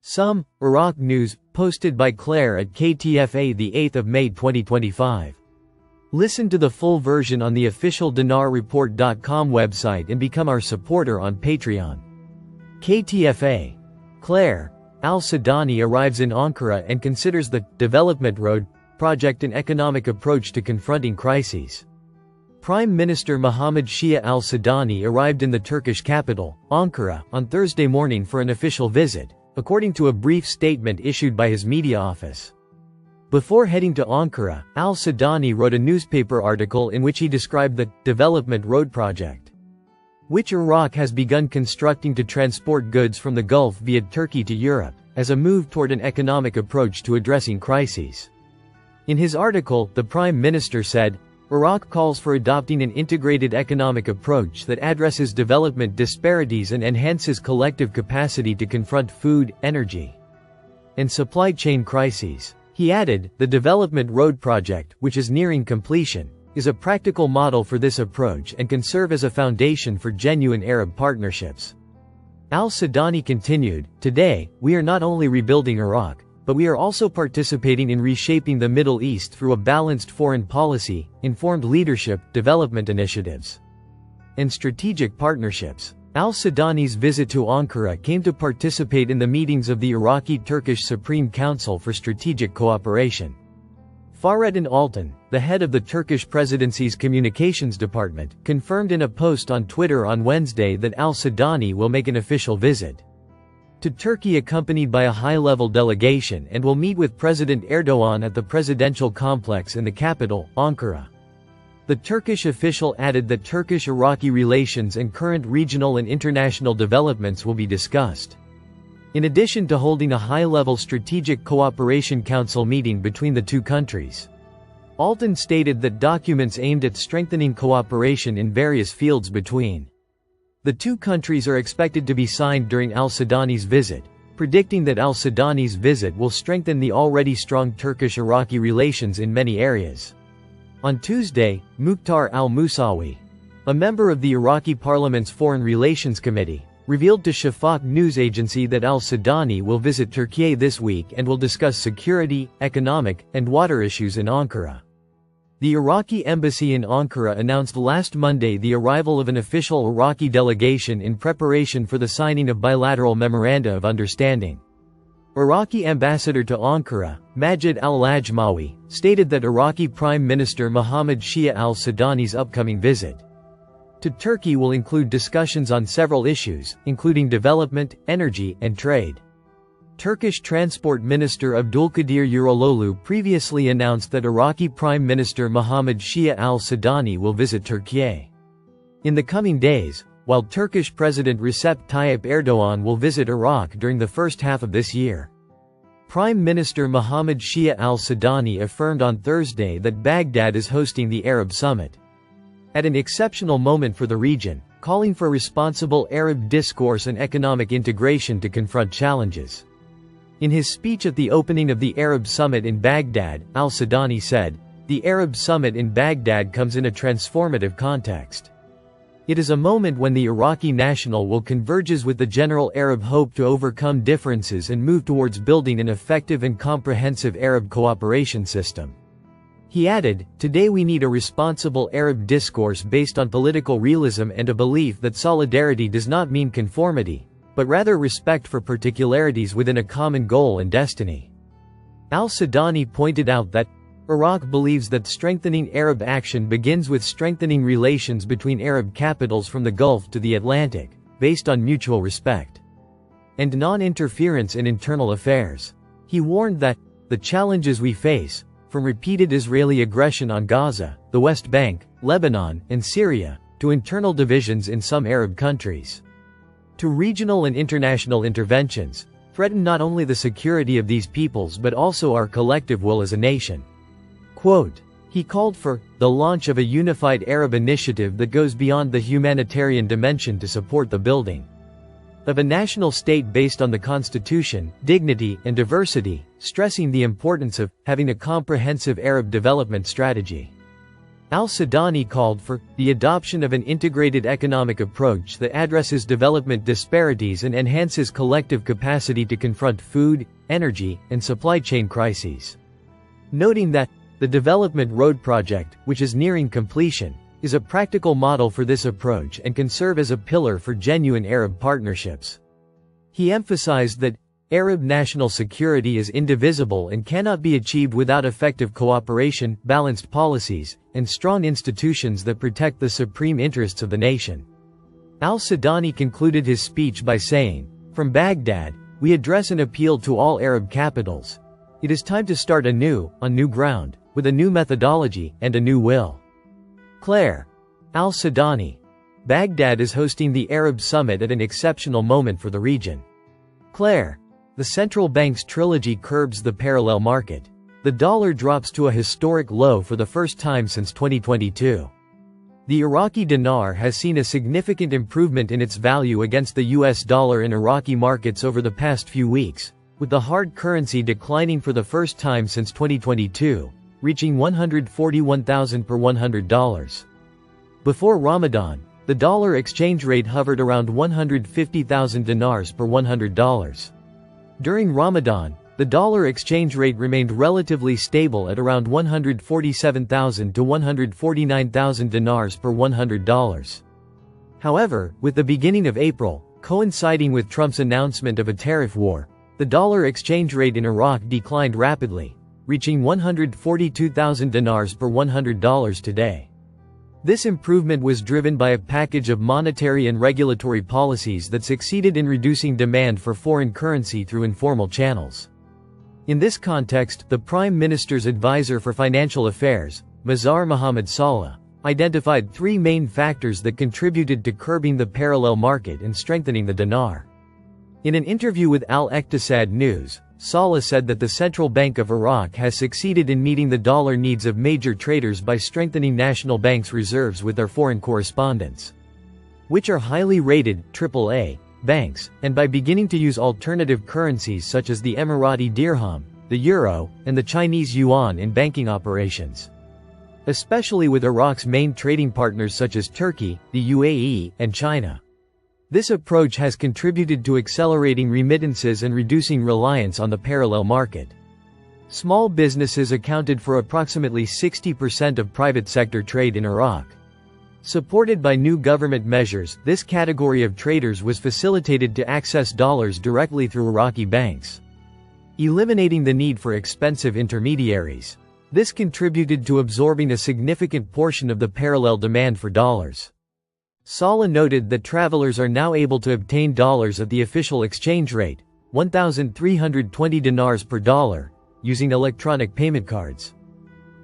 Some Iraq news posted by Clare at KTFA the 8th of May 2025. Listen to the full version on the official dinarreport.com website and become our supporter on Patreon. KTFA. Clare, al-Sudani arrives in Ankara and considers the Development Road project an economic approach to confronting crises. Prime Minister Mohammed Shia al-Sudani arrived in the Turkish capital, Ankara, on Thursday morning for an official visit, according to a brief statement issued by his media office. Before heading to Ankara, al-Sudani wrote a newspaper article in which he described the Development Road project, which Iraq has begun constructing to transport goods from the Gulf via Turkey to Europe, as a move toward an economic approach to addressing crises. In his article, the Prime Minister said, Iraq calls for adopting an integrated economic approach that addresses development disparities and enhances collective capacity to confront food, energy, and supply chain crises. He added, the Development Road project, which is nearing completion, is a practical model for this approach and can serve as a foundation for genuine Arab partnerships. Al-Sudani continued, today, we are not only rebuilding Iraq, but we are also participating in reshaping the Middle East through a balanced foreign policy, informed leadership, development initiatives, and strategic partnerships. Al-Sudani's visit to Ankara came to participate in the meetings of the Iraqi-Turkish Supreme Council for Strategic Cooperation. Fahrettin Altan, the head of the Turkish presidency's communications department, confirmed in a post on Twitter on Wednesday that al-Sudani will make an official visit to Turkey accompanied by a high-level delegation and will meet with President Erdogan at the presidential complex in the capital, Ankara. The Turkish official added that Turkish-Iraqi relations and current regional and international developments will be discussed, in addition to holding a high-level Strategic Cooperation Council meeting between the two countries. Altan stated that documents aimed at strengthening cooperation in various fields between the two countries are expected to be signed during al-Sudani's visit, predicting that al-Sudani's visit will strengthen the already strong Turkish-Iraqi relations in many areas. On Tuesday, Mukhtar al-Musawi, a member of the Iraqi parliament's Foreign Relations Committee, revealed to Shafaq news agency that al-Sudani will visit Turkey this week and will discuss security, economic, and water issues in Ankara. The Iraqi embassy in Ankara announced last Monday the arrival of an official Iraqi delegation in preparation for the signing of bilateral memoranda of understanding. Iraqi ambassador to Ankara, Majid al-Lajmawi, stated that Iraqi Prime Minister Mohammed Shia al-Sudani's upcoming visit to Turkey will include discussions on several issues, including development, energy, and trade. Turkish Transport Minister Abdulkadir Uralolu previously announced that Iraqi Prime Minister Mohammed Shia al-Sudani will visit Turkey in the coming days, while Turkish President Recep Tayyip Erdogan will visit Iraq during the first half of this year. Prime Minister Mohammed Shia al-Sudani affirmed on Thursday that Baghdad is hosting the Arab Summit at an exceptional moment for the region, calling for responsible Arab discourse and economic integration to confront challenges. In his speech at the opening of the Arab Summit in Baghdad, al-Sudani said, the Arab Summit in Baghdad comes in a transformative context. It is a moment when the Iraqi national will converges with the general Arab hope to overcome differences and move towards building an effective and comprehensive Arab cooperation system. He added, today we need a responsible Arab discourse based on political realism and a belief that solidarity does not mean conformity, but rather respect for particularities within a common goal and destiny. Al-Sudani pointed out that Iraq believes that strengthening Arab action begins with strengthening relations between Arab capitals from the Gulf to the Atlantic, based on mutual respect and non-interference in internal affairs. He warned that the challenges we face, from repeated Israeli aggression on Gaza, the West Bank, Lebanon, and Syria, to internal divisions in some Arab countries, to regional and international interventions, threaten not only the security of these peoples but also our collective will as a nation. Quote, he called for the launch of a unified Arab initiative that goes beyond the humanitarian dimension to support the building of a national state based on the constitution, dignity, and diversity, stressing the importance of having a comprehensive Arab development strategy. Al-Sudani called for the adoption of an integrated economic approach that addresses development disparities and enhances collective capacity to confront food, energy, and supply chain crises. Noting that the Development Road Project, which is nearing completion, is a practical model for this approach and can serve as a pillar for genuine Arab partnerships. He emphasized that Arab national security is indivisible and cannot be achieved without effective cooperation, balanced policies, and strong institutions that protect the supreme interests of the nation. Al-Sudani concluded his speech by saying, "From Baghdad, we address an appeal to all Arab capitals. It is time to start anew, on new ground, with a new methodology and a new will." Clare. Al-Sudani. Baghdad is hosting the Arab Summit at an exceptional moment for the region. Clare. The central bank's trilogy curbs the parallel market. The dollar drops to a historic low for the first time since 2022. The Iraqi dinar has seen a significant improvement in its value against the US dollar in Iraqi markets over the past few weeks, with the hard currency declining for the first time since 2022, reaching $141,000 per $100. Before Ramadan, the dollar exchange rate hovered around 150,000 dinars per $100. During Ramadan, the dollar exchange rate remained relatively stable at around 147,000 to 149,000 dinars per $100. However, with the beginning of April, coinciding with Trump's announcement of a tariff war, the dollar exchange rate in Iraq declined rapidly, reaching 142,000 dinars per $100 today. This improvement was driven by a package of monetary and regulatory policies that succeeded in reducing demand for foreign currency through informal channels. In this context, the Prime Minister's advisor for financial affairs, Mazhar Mohammad Saleh, identified three main factors that contributed to curbing the parallel market and strengthening the dinar. In an interview with Al-Iqtisad News, Saleh said that the Central Bank of Iraq has succeeded in meeting the dollar needs of major traders by strengthening national banks' reserves with their foreign correspondents, which are highly rated AAA banks, and by beginning to use alternative currencies such as the Emirati dirham, the euro, and the Chinese yuan in banking operations, especially with Iraq's main trading partners such as Turkey, the UAE, and China. This approach has contributed to accelerating remittances and reducing reliance on the parallel market. Small businesses accounted for approximately 60% of private sector trade in Iraq. Supported by new government measures, this category of traders was facilitated to access dollars directly through Iraqi banks, eliminating the need for expensive intermediaries. This contributed to absorbing a significant portion of the parallel demand for dollars. Saleh noted that travelers are now able to obtain dollars at the official exchange rate, 1,320 dinars per dollar, using electronic payment cards.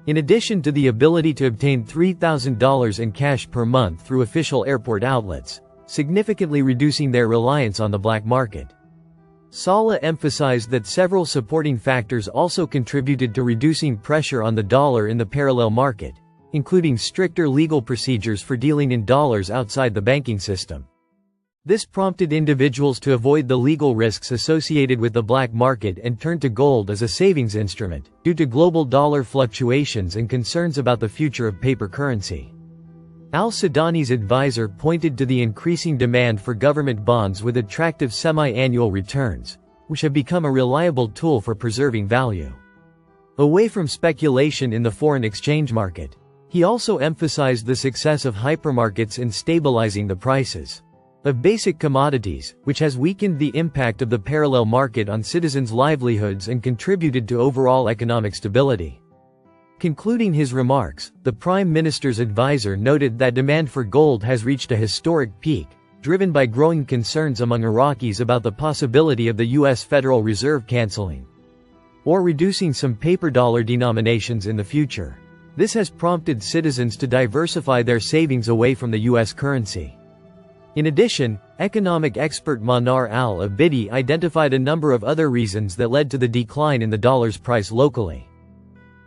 In addition to the ability to obtain $3,000 in cash per month through official airport outlets, significantly reducing their reliance on the black market. Saleh emphasized that several supporting factors also contributed to reducing pressure on the dollar in the parallel market, including stricter legal procedures for dealing in dollars outside the banking system. This prompted individuals to avoid the legal risks associated with the black market and turn to gold as a savings instrument, due to global dollar fluctuations and concerns about the future of paper currency. Al-Sudani's advisor pointed to the increasing demand for government bonds with attractive semi-annual returns, which have become a reliable tool for preserving value away from speculation in the foreign exchange market. He also emphasized the success of hypermarkets in stabilizing the prices of basic commodities, which has weakened the impact of the parallel market on citizens' livelihoods and contributed to overall economic stability. Concluding his remarks, the Prime Minister's advisor noted that demand for gold has reached a historic peak, driven by growing concerns among Iraqis about the possibility of the U.S. Federal Reserve canceling or reducing some paper dollar denominations in the future. This has prompted citizens to diversify their savings away from the U.S. currency. In addition, economic expert Manar al-Abidi identified a number of other reasons that led to the decline in the dollar's price locally.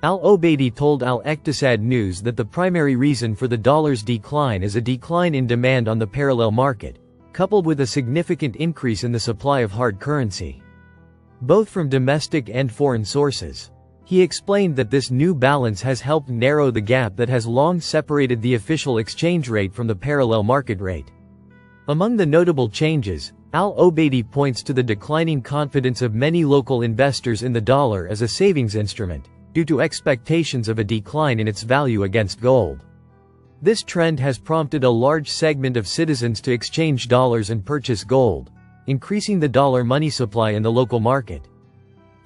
Al-Obaidi told Al-Iqtisad News that the primary reason for the dollar's decline is a decline in demand on the parallel market, coupled with a significant increase in the supply of hard currency, both from domestic and foreign sources. He explained that this new balance has helped narrow the gap that has long separated the official exchange rate from the parallel market rate. Among the notable changes, Al-Obeidi points to the declining confidence of many local investors in the dollar as a savings instrument, due to expectations of a decline in its value against gold. This trend has prompted a large segment of citizens to exchange dollars and purchase gold, increasing the dollar money supply in the local market.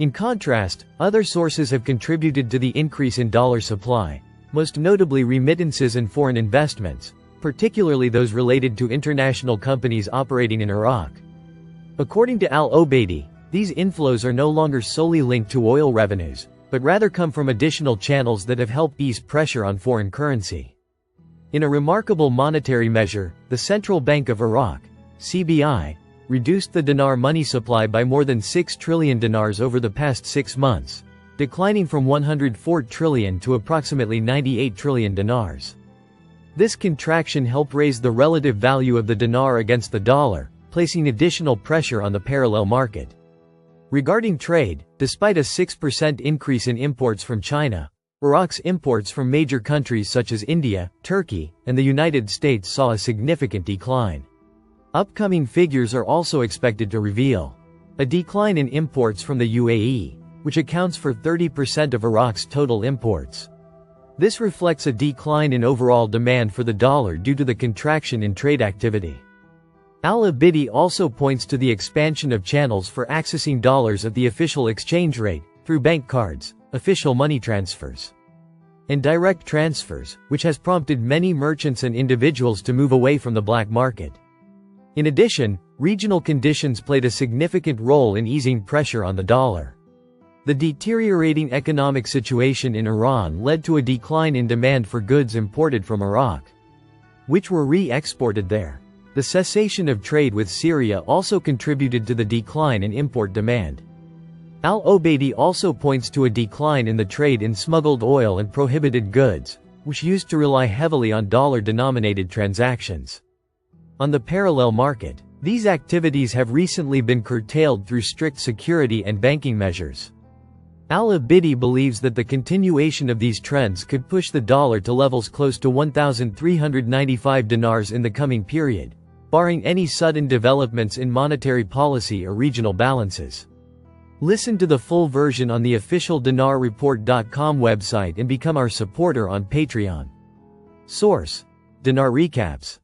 In contrast, other sources have contributed to the increase in dollar supply, most notably remittances and foreign investments, particularly those related to international companies operating in Iraq. According to Al-Obeidi, these inflows are no longer solely linked to oil revenues, but rather come from additional channels that have helped ease pressure on foreign currency. In a remarkable monetary measure, the Central Bank of Iraq, CBI, reduced the dinar money supply by more than 6 trillion dinars over the past 6 months, declining from 104 trillion to approximately 98 trillion dinars. This contraction helped raise the relative value of the dinar against the dollar, placing additional pressure on the parallel market. Regarding trade, despite a 6% increase in imports from China, Iraq's imports from major countries such as India, Turkey, and the United States saw a significant decline. Upcoming figures are also expected to reveal a decline in imports from the UAE, which accounts for 30% of Iraq's total imports. This reflects a decline in overall demand for the dollar due to the contraction in trade activity. Al-Obeidi also points to the expansion of channels for accessing dollars at the official exchange rate, through bank cards, official money transfers, and direct transfers, which has prompted many merchants and individuals to move away from the black market. In addition, regional conditions played a significant role in easing pressure on the dollar. The deteriorating economic situation in Iran led to a decline in demand for goods imported from Iraq, which were re-exported there. The cessation of trade with Syria also contributed to the decline in import demand. Al-Obeidi also points to a decline in the trade in smuggled oil and prohibited goods, which used to rely heavily on dollar-denominated transactions. On the parallel market, these activities have recently been curtailed through strict security and banking measures. Al-Obeidi believes that the continuation of these trends could push the dollar to levels close to 1,395 dinars in the coming period, barring any sudden developments in monetary policy or regional balances. Listen to the full version on the official dinarreport.com website and become our supporter on Patreon. Source: Dinar Recaps.